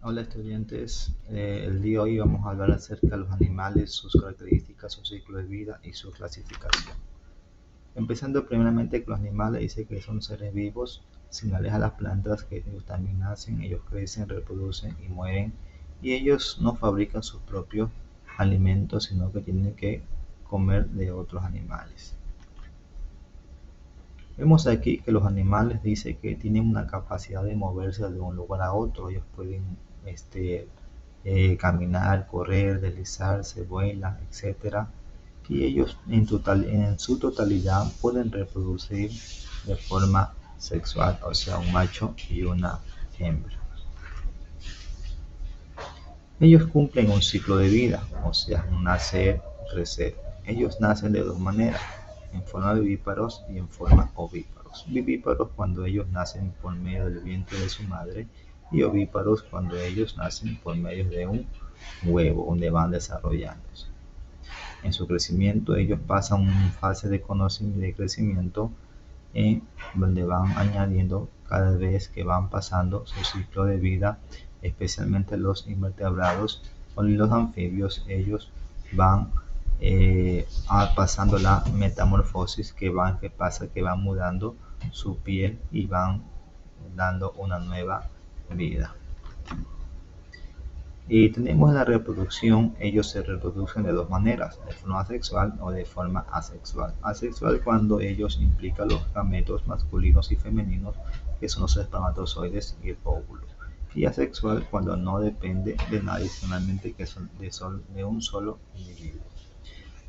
Hola estudiantes, el día de hoy vamos a hablar acerca de los animales, sus características, su ciclo de vida y su clasificación. Empezando primeramente con los animales, dice que son seres vivos, similares a las plantas, que ellos también nacen, ellos crecen, reproducen y mueren, y ellos no fabrican sus propios alimentos, sino que tienen que comer de otros animales. Vemos aquí que los animales dice que tienen una capacidad de moverse de un lugar a otro. Ellos pueden caminar, correr, deslizarse, vuelan, etcétera. Y ellos en su totalidad pueden reproducir de forma sexual, o sea, un macho y una hembra. Ellos cumplen un ciclo de vida, o sea, un nacer, crecer. Ellos nacen de dos maneras, en forma de vivíparos y en forma ovíparos. Vivíparos cuando ellos nacen por medio del vientre de su madre y ovíparos cuando ellos nacen por medio de un huevo donde van desarrollándose. En su crecimiento ellos pasan una fase de conocimiento y de crecimiento en donde van añadiendo cada vez que van pasando su ciclo de vida, especialmente los invertebrados o los anfibios. Ellos van pasando la metamorfosis que pasa que van mudando su piel y van dando una nueva vida. Y tenemos la reproducción, ellos se reproducen de dos maneras, de forma sexual o de forma asexual. Asexual cuando ellos implican los gametos masculinos y femeninos, que son los espermatozoides y el óvulo. Y asexual cuando no depende de nadie, solamente que son de un solo individuo.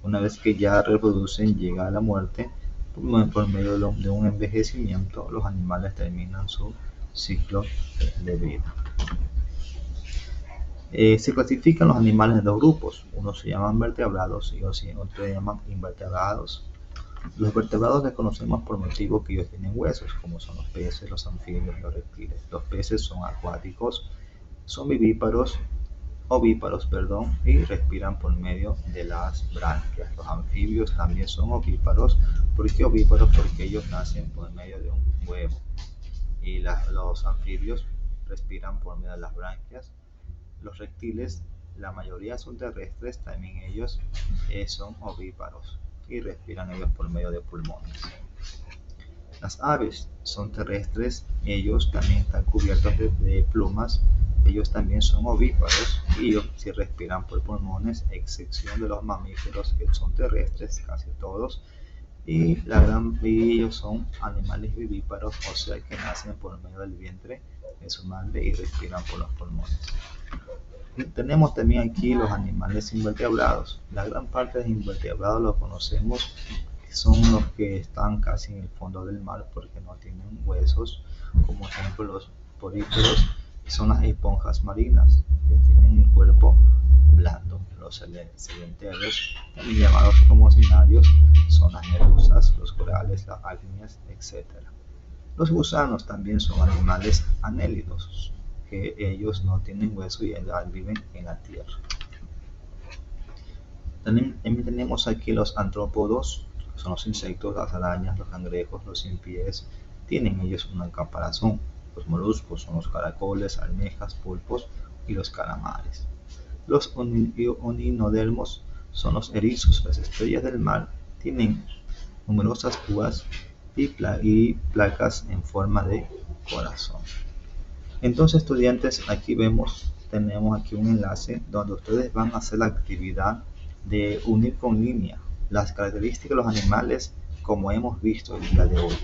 Una vez que ya reproducen, llega a la muerte, por medio de un envejecimiento, los animales terminan su ciclo de vida. Se clasifican los animales en dos grupos, unos se llaman vertebrados y otros se llaman invertebrados. Los vertebrados les conocemos por motivo que ellos tienen huesos, como son los peces, los anfibios y los reptiles. Los peces son acuáticos, son ovíparos, y respiran por medio de las branquias. Los anfibios también son ovíparos. ¿Por qué ovíparos? Porque ellos nacen por medio de un huevo. Y los anfibios respiran por medio de las branquias. Los reptiles, la mayoría son terrestres, también ellos son ovíparos y respiran ellos por medio de pulmones. Las aves son terrestres, ellos también están cubiertos de plumas, ellos también son ovíparos y ellos sí respiran por pulmones, excepción de los mamíferos que son terrestres, casi todos, y ellos son animales vivíparos, o sea que nacen por medio del vientre de su madre y respiran por los pulmones. Tenemos también aquí los animales invertebrados. La gran parte de los invertebrados los conocemos, son los que están casi en el fondo del mar porque no tienen huesos, como ejemplo los poríferos, son las esponjas marinas que tienen un cuerpo blando. Los celenterios, también llamados como cinarios, son las medusas, los corales, las algas, etc. Los gusanos también son animales anélidos, que ellos no tienen hueso y viven en la tierra. También tenemos aquí los artrópodos, son los insectos, las arañas, los cangrejos, los sin pies, tienen ellos una caparazón. Los moluscos son los caracoles, almejas, pulpos y los calamares. Los oninodermos son los erizos, las estrellas del mar, tienen numerosas púas y placas en forma de corazón. Entonces, estudiantes, tenemos aquí un enlace donde ustedes van a hacer la actividad de unir con línea las características de los animales como hemos visto el día de hoy,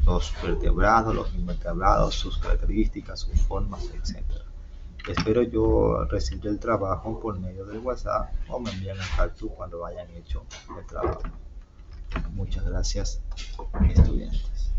los vertebrados, los invertebrados, sus características, sus formas, etc. Espero yo recibir el trabajo por medio del WhatsApp o me envían el captura cuando hayan hecho el trabajo. Muchas gracias, estudiantes.